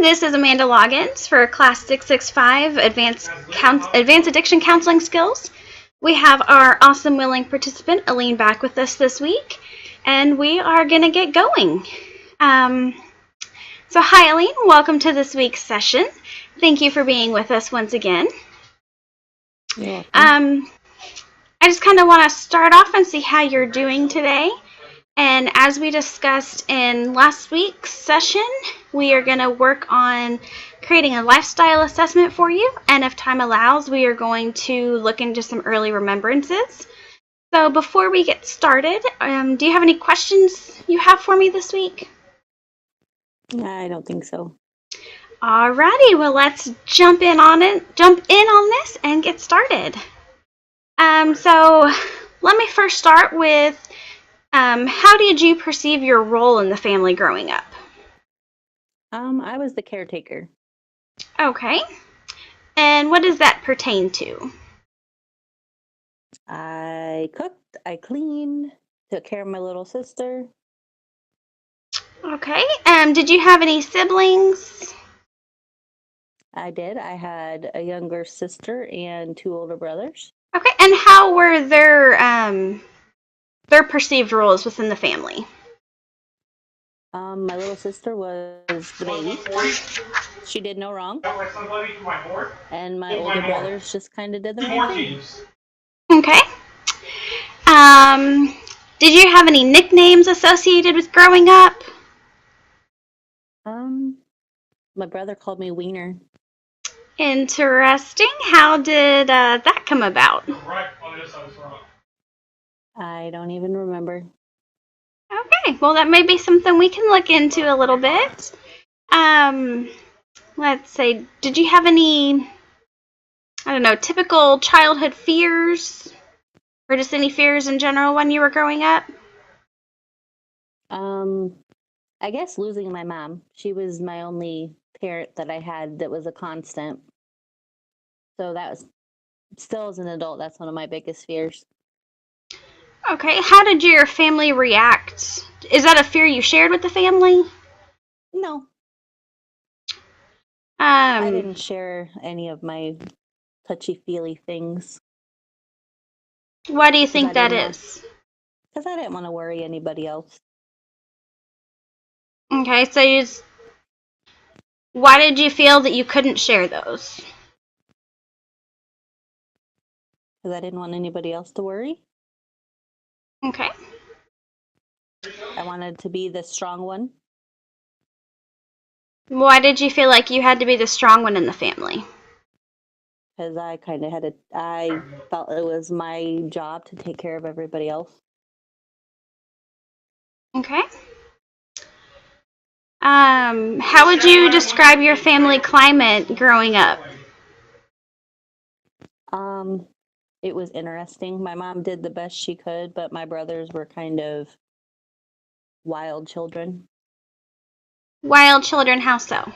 this is Amanda Loggins for Class 665 Advanced Addiction Counseling Skills. We have our awesome willing participant, Aline, back with us this week, and we are going to get going. So hi, Aline. Welcome to this week's session. Thank you for being with us once again. You're welcome. I just kind of want to start off and see how you're doing today. And as we discussed in last week's session, we are going to work on creating a lifestyle assessment for you. And if time allows, we are going to look into some early remembrances. So before we get started, do you have any questions you have for me this week? I don't think so. Alrighty, well, let's jump in on this and get started. So let me first start with how did you perceive your role in the family growing up? I was the caretaker. Okay. And what does that pertain to? I cooked, I cleaned, took care of my little sister. Okay. Did you have any siblings? I did. I had a younger sister and two older brothers. Okay. And how were their perceived roles within the family? My little sister was the baby. She did no wrong. And my older brothers just kind of did their own thing. Okay. Did you have any nicknames associated with growing up? My brother called me Wiener. Interesting. How did that come about? I don't even remember. Okay, well, that may be something we can look into a little bit. Let's say, did you have any, typical childhood fears? Or just any fears in general when you were growing up? I guess losing my mom. She was my only parent that I had that was a constant. So that was, still as an adult, that's one of my biggest fears. Okay, how did your family react? Is that a fear you shared with the family? No. I didn't share any of my touchy-feely things. Why do you think that is? Because I didn't want to worry anybody else. Okay, so why did you feel that you couldn't share those? Because I didn't want anybody else to worry. Okay. I wanted to be the strong one. Why did you feel like you had to be the strong one in the family? Because I kind of I felt it was my job to take care of everybody else. Okay. How would you describe your family climate growing up? It was interesting. My mom did the best she could, but my brothers were kind of wild children. Wild children, how so?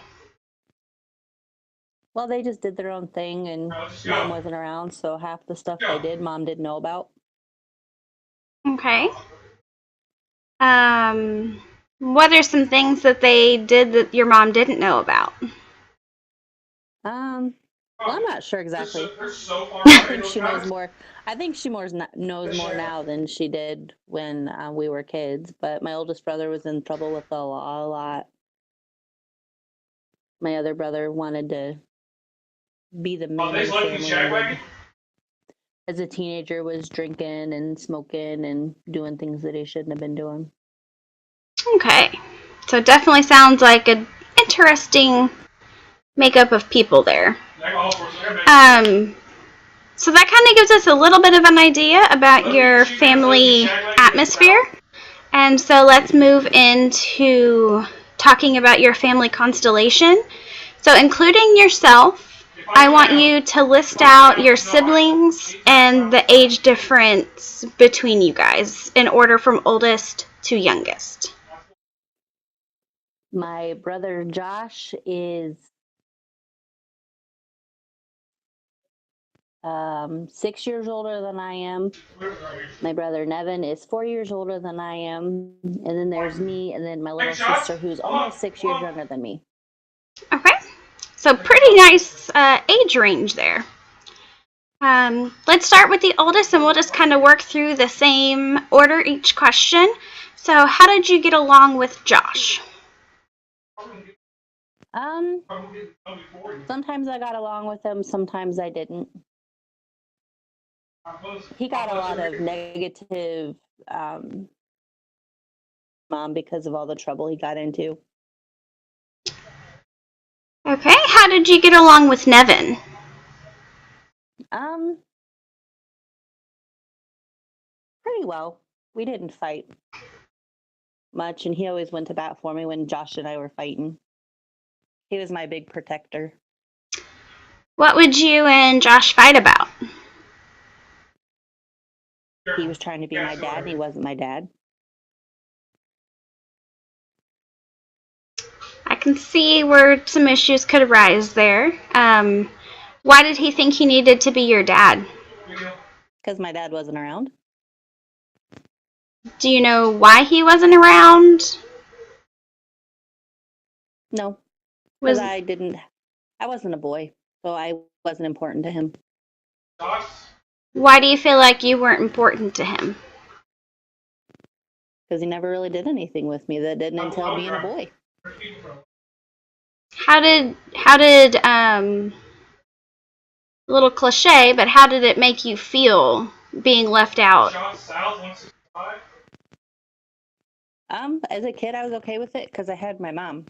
Well, they just did their own thing, and mom wasn't around, so half the stuff they did, mom didn't know about. Okay. What are some things that they did that your mom didn't know about? Well, I'm not sure exactly. I think she knows more. I think she knows more now than she did when we were kids. But my oldest brother was in trouble with the law a lot. My other brother wanted to be the man of the family. As a teenager, was drinking and smoking and doing things that he shouldn't have been doing. Okay, so it definitely sounds like an interesting makeup of people there. So that kind of gives us a little bit of an idea about your family atmosphere. And so let's move into talking about your family constellation. So including yourself, I want you to list out your siblings and the age difference between you guys in order from oldest to youngest. My brother Josh is 6 years older than I am. My brother Nevin is 4 years older than I am. And then there's me, and then my little sister who's almost 6 years younger than me. Okay. So pretty nice age range there. Let's start with the oldest, and we'll just kind of work through the same order each question. So how did you get along with Josh? Sometimes I got along with him, sometimes I didn't. He got a lot of negative mom because of all the trouble he got into. Okay, how did you get along with Nevin? Pretty well. We didn't fight much, and he always went to bat for me when Josh and I were fighting. He was my big protector. What would you and Josh fight about? He was trying to be my dad, and he wasn't my dad. I can see where some issues could arise there. Why did he think he needed to be your dad? Because my dad wasn't around. Do you know why he wasn't around? No, because I wasn't a boy, so I wasn't important to him. Why do you feel like you weren't important to him? Because he never really did anything with me that didn't entail being a boy. How did a little cliche, but how did it make you feel being left out? As a kid, I was okay with it because I had my mom.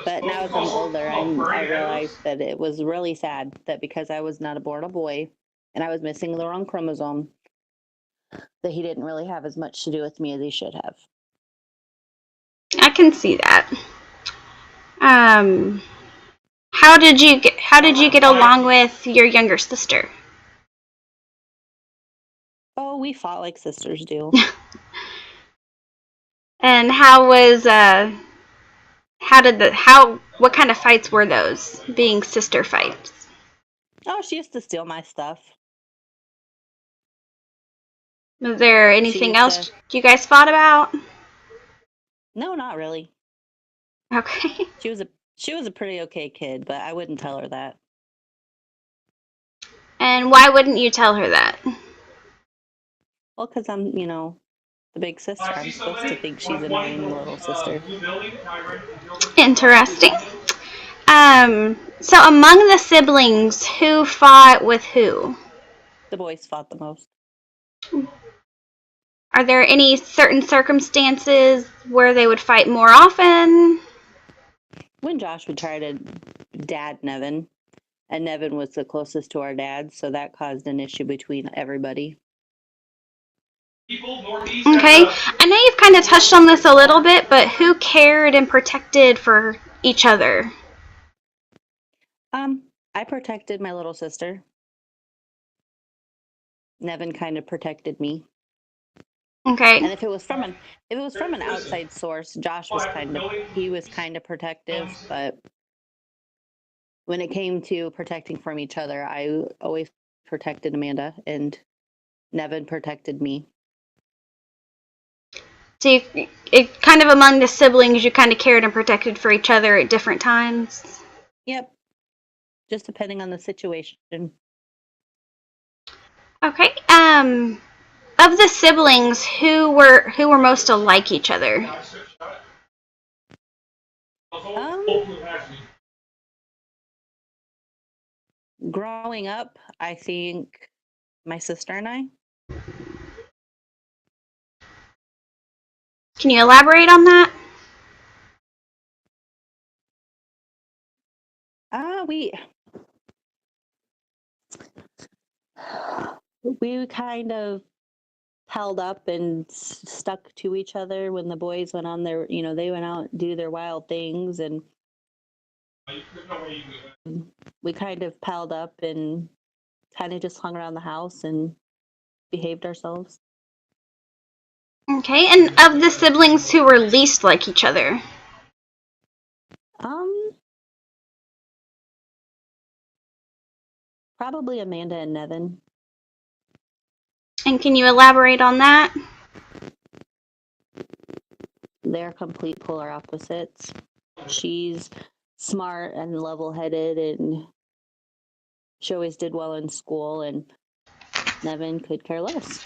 But now as I'm older, I realized that it was really sad that because I was not born a boy and I was missing the wrong chromosome, that he didn't really have as much to do with me as he should have. I can see that. How did you get along with your younger sister? Oh, we fought like sisters do. And what kind of fights were those, being sister fights? Oh, she used to steal my stuff. Was there anything else you guys fought about? No, not really. Okay. She was a pretty okay kid, but I wouldn't tell her that. And why wouldn't you tell her that? Well, because I'm, the big sister. I'm supposed to think she's a annoying little sister. Interesting. So among the siblings, who fought with who? The boys fought the most. Are there any certain circumstances where they would fight more often? When Josh would try to dad Nevin, and Nevin was the closest to our dad, so that caused an issue between everybody. Okay, I know you've kind of touched on this a little bit, but who cared and protected for each other? I protected my little sister. Nevin kind of protected me. Okay. And if it was from an outside source, Josh was kind of protective, but when it came to protecting from each other, I always protected Amanda, and Nevin protected me. So it kind of among the siblings, you kind of cared and protected for each other at different times? Yep. Just depending on the situation. Okay. Of the siblings, who were most alike each other? Growing up, I think my sister and I. Can you elaborate on that? We kind of held up and stuck to each other when the boys went on their, they went out and do their wild things, and we kind of piled up and kind of just hung around the house and behaved ourselves. Okay, and of the siblings who were least like each other? Probably Amanda and Nevin. And can you elaborate on that? They're complete polar opposites. She's smart and level-headed, and she always did well in school, and Nevin could care less.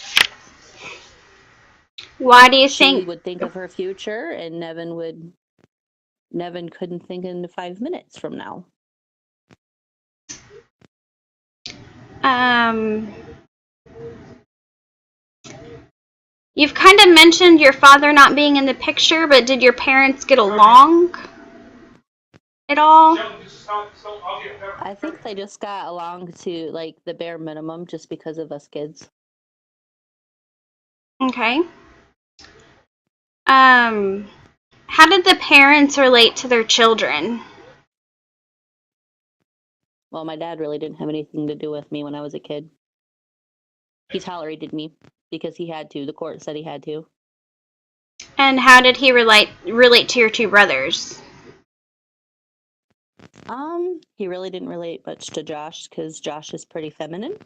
Why do you She think? would think of her future, and Nevin couldn't think in 5 minutes from now. You've kind of mentioned your father not being in the picture, but did your parents get along at all? I think they just got along to like the bare minimum just because of us kids. Okay. How did the parents relate to their children? Well, my dad really didn't have anything to do with me when I was a kid. He tolerated me because he had to. The court said he had to. And how did he relate to your two brothers? He really didn't relate much to Josh because Josh is pretty feminine.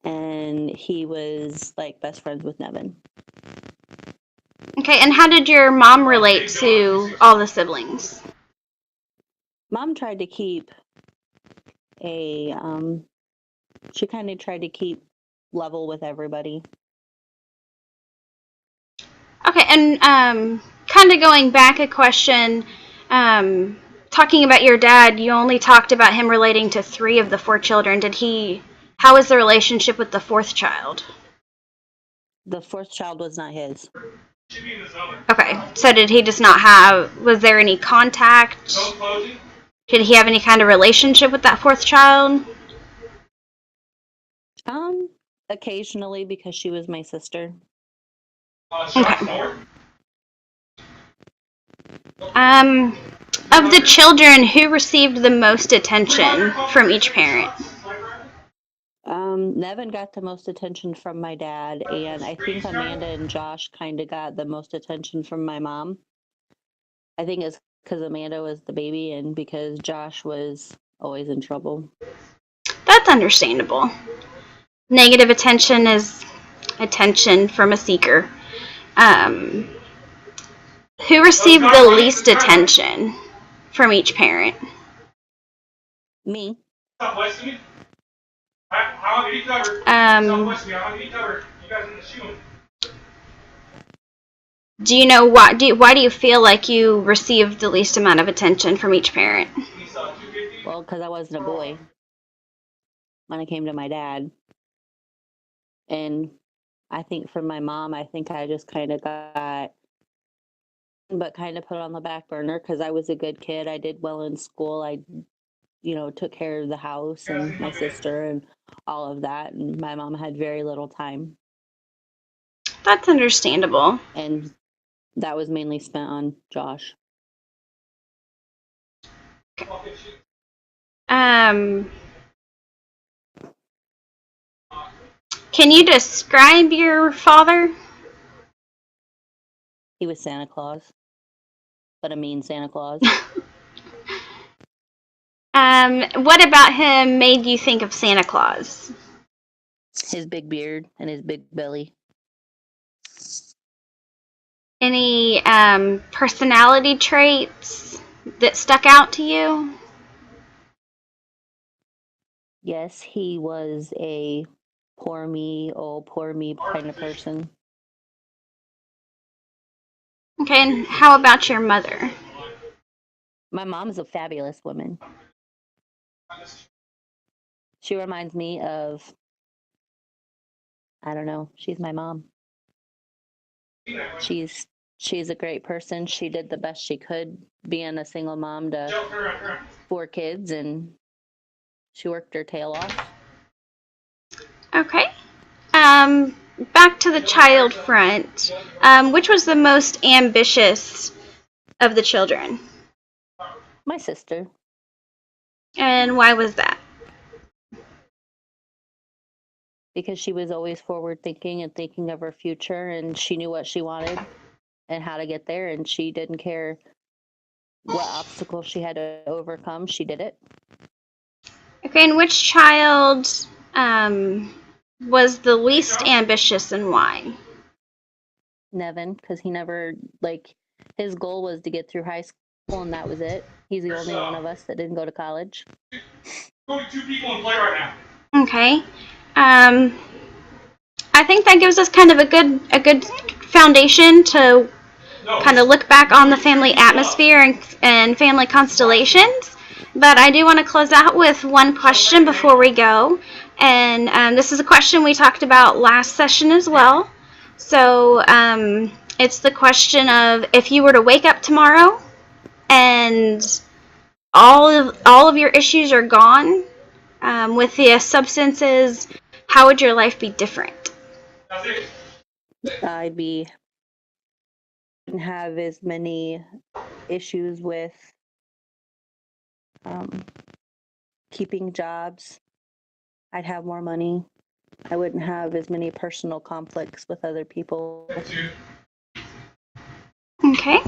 And he was like best friends with Nevin. Okay, and how did your mom relate to all the siblings? Mom tried to keep she kind of tried to keep level with everybody. Okay, and kind of going back a question, talking about your dad, you only talked about him relating to 3 of the 4 children. How was the relationship with the 4th child? The 4th child was not his. Okay, so did he just not was there any contact? Did he have any kind of relationship with that 4th child? Occasionally because she was my sister. Okay. Of the children, who received the most attention from each parent? Nevin got the most attention from my dad, and I think Amanda and Josh kind of got the most attention from my mom. I think it's because Amanda was the baby and because Josh was always in trouble. That's understandable. Negative attention is attention from a seeker. Who received the least attention from each parent? Me. Do you know why do you feel like you received the least amount of attention from each parent? Well, because I wasn't a boy when it came to my dad. And I think from my mom, I think I just kind of got, but kind of put on the back burner because I was a good kid. I did well in school. I, took care of the house and my sister and all of that. And my mom had very little time. That's understandable. And that was mainly spent on Josh. Can you describe your father? He was Santa Claus, but a mean Santa Claus. What about him made you think of Santa Claus? His big beard and his big belly. Any personality traits that stuck out to you? Yes, he was a poor me kind of person. Okay, and how about your mother? My mom's a fabulous woman. She reminds me of, I don't know, she's my mom. She's a great person. She did the best she could being a single mom to 4 kids, and she worked her tail off. Okay. Back to the child front. Which was the most ambitious of the children? My sister. And why was that? Because she was always forward thinking and thinking of her future, and she knew what she wanted and how to get there, and she didn't care what obstacles she had to overcome. She did it. Okay, and which child was the least ambitious and why? Nevin, because he never, his goal was to get through high and that was it. He's the only one of us that didn't go to college. Go to 2 people and play right now. Okay. I think that gives us kind of a good foundation to kind of look back on the family atmosphere and family constellations. But I do want to close out with one question before we go. And this is a question we talked about last session as well. So it's the question of, if you were to wake up tomorrow and all of your issues are gone, with the substances, how would your life be different? I'd wouldn't have as many issues with keeping jobs. I'd have more money. I wouldn't have as many personal conflicts with other people. Okay.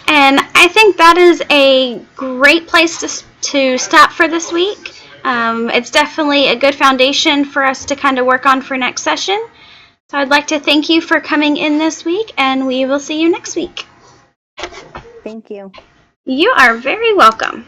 And I think that is a great place to stop for this week. It's definitely a good foundation for us to kind of work on for next session. So I'd like to thank you for coming in this week, and we will see you next week. Thank you. You are very welcome.